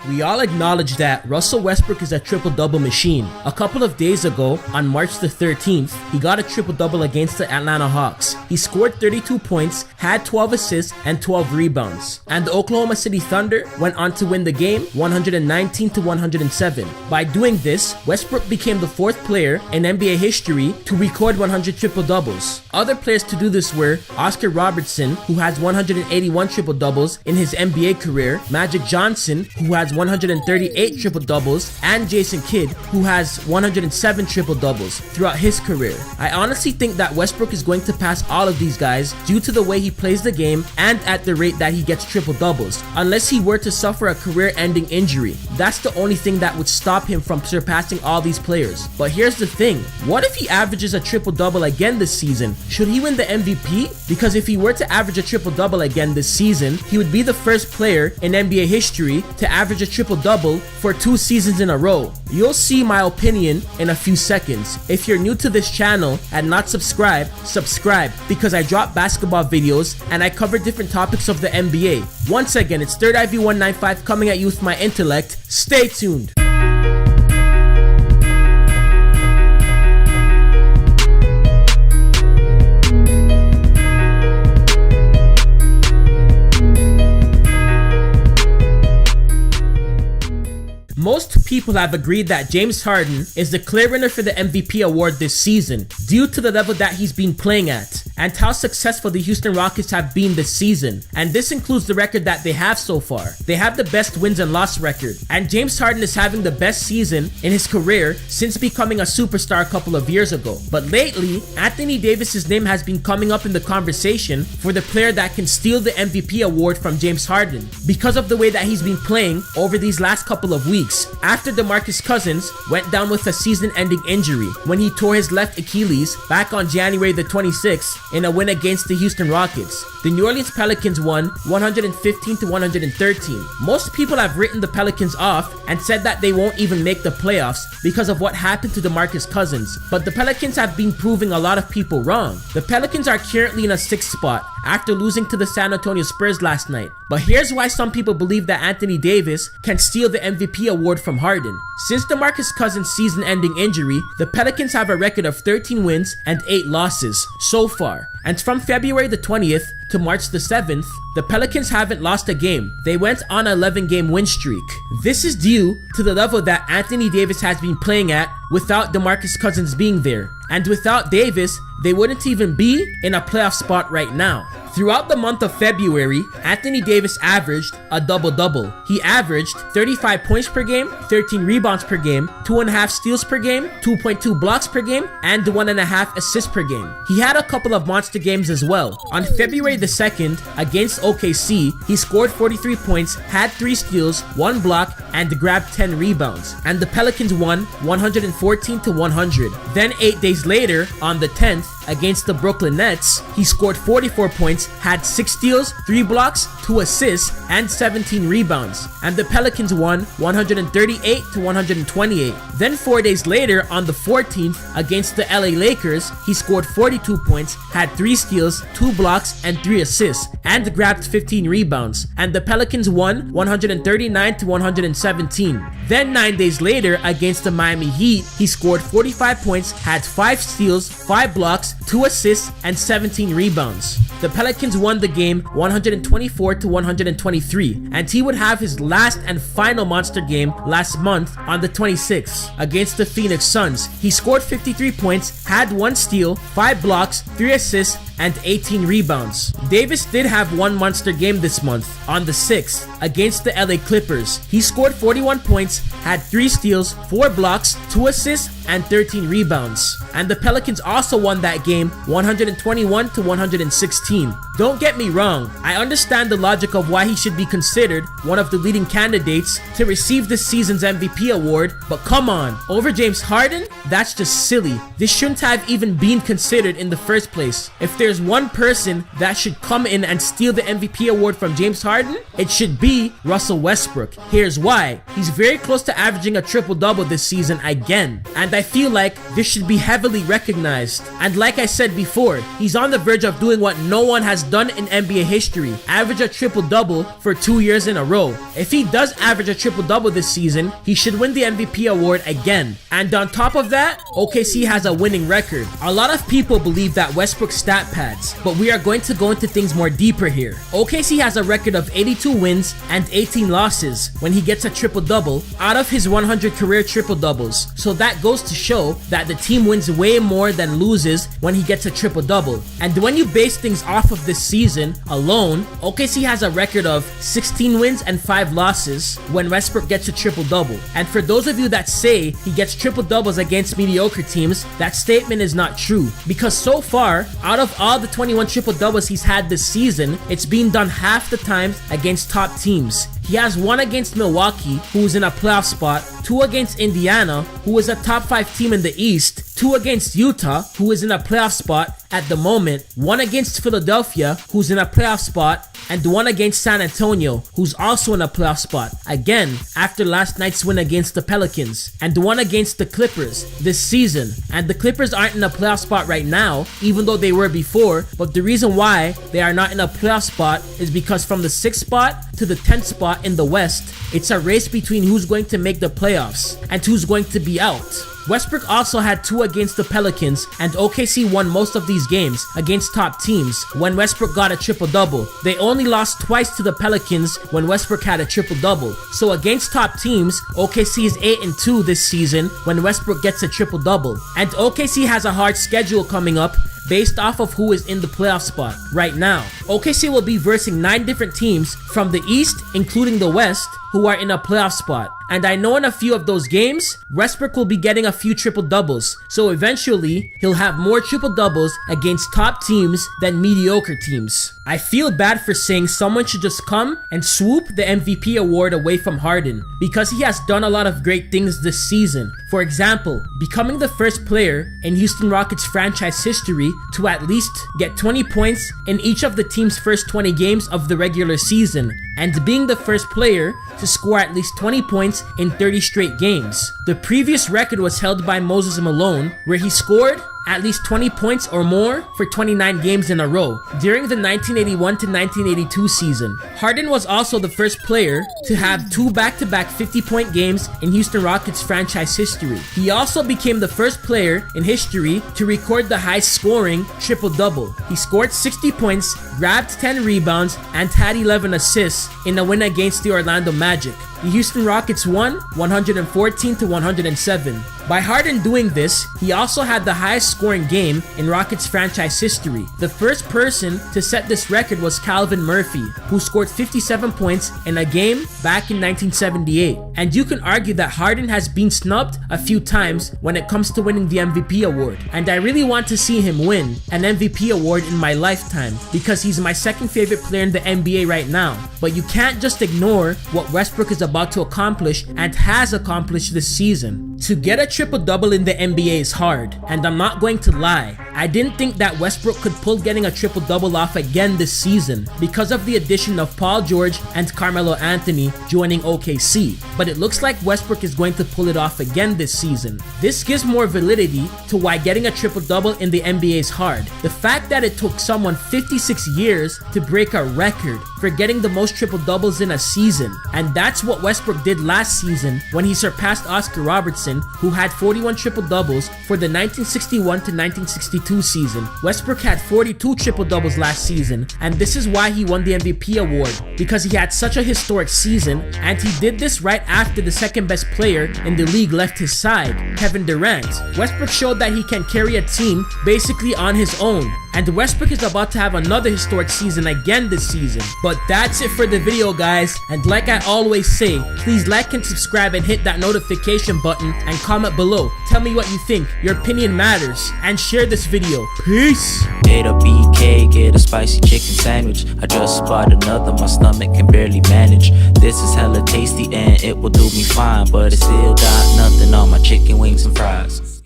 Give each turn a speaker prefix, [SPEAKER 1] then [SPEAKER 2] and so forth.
[SPEAKER 1] We all acknowledge that Russell Westbrook is a triple-double machine. A couple of days ago, on March the 13th, he got a triple-double against the Atlanta Hawks. He scored 32 points, had 12 assists, and 12 rebounds. And the Oklahoma City Thunder went on to win the game 119-107. By doing this, Westbrook became the fourth player in NBA history to record 100 triple-doubles. Other players to do this were Oscar Robertson, who has 181 triple-doubles in his NBA career, Magic Johnson, who has 138 triple-doubles, and Jason Kidd, who has 107 triple-doubles throughout his career. I honestly think that Westbrook is going to pass all of these guys due to the way he plays the game and at the rate that he gets triple-doubles, unless he were to suffer a career-ending injury. That's the only thing that would stop him from surpassing all these players. But here's the thing, what if he averages a triple-double again this season? Should he win the MVP? Because if he were to average a triple-double again this season, he would be the first player in NBA history to average a triple-double for 2 seasons in a row. You'll see my opinion in a few seconds. If you're new to this channel and not subscribed, subscribe, because I drop basketball videos and I cover different topics of the NBA. Once again, it's 3rd IV195 coming at you with my intellect. Stay tuned. Most people have agreed that James Harden is the clear winner for the MVP award this season due to the level that he's been playing at and how successful the Houston Rockets have been this season. And this includes the record that they have so far. They have the best wins and loss record. And James Harden is having the best season in his career since becoming a superstar a couple of years ago. But lately, Anthony Davis's name has been coming up in the conversation for the player that can steal the MVP award from James Harden because of the way that he's been playing over these last couple of weeks. After DeMarcus Cousins went down with a season-ending injury when he tore his left Achilles back on January the 26th in a win against the Houston Rockets. The New Orleans Pelicans won 115-113. Most people have written the Pelicans off and said that they won't even make the playoffs because of what happened to DeMarcus Cousins. But the Pelicans have been proving a lot of people wrong. The Pelicans are currently in a 6th spot after losing to the San Antonio Spurs last night. But here's why some people believe that Anthony Davis can steal the MVP award from Harden. Since DeMarcus Cousins' season-ending injury, the Pelicans have a record of 13 wins and 8 losses so far. And from February the 20th to March the 7th, the Pelicans haven't lost a game. They went on an 11-game win streak. This is due to the level that Anthony Davis has been playing at without DeMarcus Cousins being there. And without Davis, they wouldn't even be in a playoff spot right now. Throughout the month of February, Anthony Davis averaged a double-double. He averaged 35 points per game, 13 rebounds per game, 2.5 steals per game, 2.2 blocks per game, and 1.5 assists per game. He had a couple of monster games as well. On February the 2nd, against OKC, he scored 43 points, had 3 steals, 1 block, and grabbed 10 rebounds. And the Pelicans won 114-100. Then 8 days later, on the 10th, against the Brooklyn Nets, he scored 44 points, had 6 steals, 3 blocks, 2 assists, and 17 rebounds. And the Pelicans won 138-128. Then 4 days later, on the 14th, against the LA Lakers, he scored 42 points, had 3 steals, 2 blocks, and 3 assists, and grabbed 15 rebounds. And the Pelicans won 139-117. Then 9 days later, against the Miami Heat, he scored 45 points, had 5 steals, 5 blocks, 2 assists, and 17 rebounds. The Pelicans won the game 124-123, and he would have his last and final monster game last month on the 26th against the Phoenix Suns. He scored 53 points, had 1 steal, 5 blocks, 3 assists, and 18 rebounds. Davis did have one monster game this month on the 6th against the LA Clippers. He scored 41 points, had 3 steals, 4 blocks, 2 assists, and 13 rebounds. And the Pelicans also won that game 121-116. Don't get me wrong, I understand the logic of why he should be considered one of the leading candidates to receive this season's MVP award, but come on, over James Harden? That's just silly. This shouldn't have even been considered in the first place. If there's one person that should come in and steal the MVP award from James Harden, it should be Russell Westbrook. Here's why. He's very close to averaging a triple-double this season again, and I feel like this should be heavily recognized. And like I said before, he's on the verge of doing what no one has done in NBA history, average a triple-double for 2 years in a row. If he does average a triple-double this season, he should win the MVP award again. And on top of that, OKC has a winning record. A lot of people believe that Westbrook's stat pads, but we are going to go into things more deeper here. OKC has a record of 82 wins and 18 losses when he gets a triple-double out of his 100 career triple-doubles. So that goes to show that the team wins way more than loses when he gets a triple-double. And when you base things off of this season alone, OKC has a record of 16 wins and 5 losses when Westbrook gets a triple-double. And for those of you that say he gets triple-doubles against mediocre teams, that statement is not true. Because so far, out of all the 21 triple-doubles he's had this season, it's been done half the times against top teams. He has 1 against Milwaukee, who is in a playoff spot, 2 against Indiana, who is a top 5 team in the East, 2 against Utah, who is in a playoff spot at the moment, 1 against Philadelphia, who's in a playoff spot, and 1 against San Antonio, who's also in a playoff spot, again, after last night's win against the Pelicans, and 1 against the Clippers this season. And the Clippers aren't in a playoff spot right now, even though they were before, but the reason why they are not in a playoff spot is because from the 6th spot to the 10th spot in the West, it's a race between who's going to make the playoffs and who's going to be out. Westbrook also had 2 against the Pelicans, and OKC won most of these games against top teams when Westbrook got a triple-double. They only lost twice to the Pelicans when Westbrook had a triple-double. So against top teams, OKC is 8-2 this season when Westbrook gets a triple-double. And OKC has a hard schedule coming up based off of who is in the playoff spot right now. OKC will be versing 9 different teams from the East, including the West, who are in a playoff spot. And I know in a few of those games, Westbrook will be getting a few triple-doubles. So eventually, he'll have more triple-doubles against top teams than mediocre teams. I feel bad for saying someone should just come and swoop the MVP award away from Harden, because he has done a lot of great things this season. For example, becoming the first player in Houston Rockets franchise history to at least get 20 points in each of the team's first 20 games of the regular season, and being the first player to score at least 20 points in 30 straight games. The previous record was held by Moses Malone, where he scored at least 20 points or more for 29 games in a row during the 1981 to 1982 season. Harden was also the first player to have 2 back-to-back 50-point games in Houston Rockets franchise history. He also became the first player in history to record the high-scoring triple-double. He scored 60 points, grabbed 10 rebounds, and had 11 assists in a win against the Orlando Magic. The Houston Rockets won 114-107. By Harden doing this, he also had the highest scoring game in Rockets franchise history. The first person to set this record was Calvin Murphy, who scored 57 points in a game back in 1978. And you can argue that Harden has been snubbed a few times when it comes to winning the MVP award. And I really want to see him win an MVP award in my lifetime, because he's my second favorite player in the NBA right now. But you can't just ignore what Westbrook is about to accomplish and has accomplished this season. To get a triple-double in the NBA is hard, and I'm not going to lie, I didn't think that Westbrook could pull getting a triple-double off again this season because of the addition of Paul George and Carmelo Anthony joining OKC, but it looks like Westbrook is going to pull it off again this season. This gives more validity to why getting a triple-double in the NBA is hard. The fact that it took someone 56 years to break a record for getting the most triple-doubles in a season, and that's what Westbrook did last season when he surpassed Oscar Robertson, who had 41 triple-doubles for the 1961 to 1962 season. Westbrook had 42 triple-doubles last season, and this is why he won the MVP award, because he had such a historic season, and he did this right after the second best player in the league left his side, Kevin Durant. Westbrook showed that he can carry a team basically on his own, and Westbrook is about to have another historic season again this season. But that's it for the video, guys, and like I always say, please like and subscribe and hit that notification button and comment below. Tell me what you think, your opinion matters, and share this video. Peace!
[SPEAKER 2] Ate a BK, get a spicy chicken sandwich. I just bought another, my stomach can barely manage. This is hella tasty and it will do me fine, but it still got nothing on my chicken wings and fries.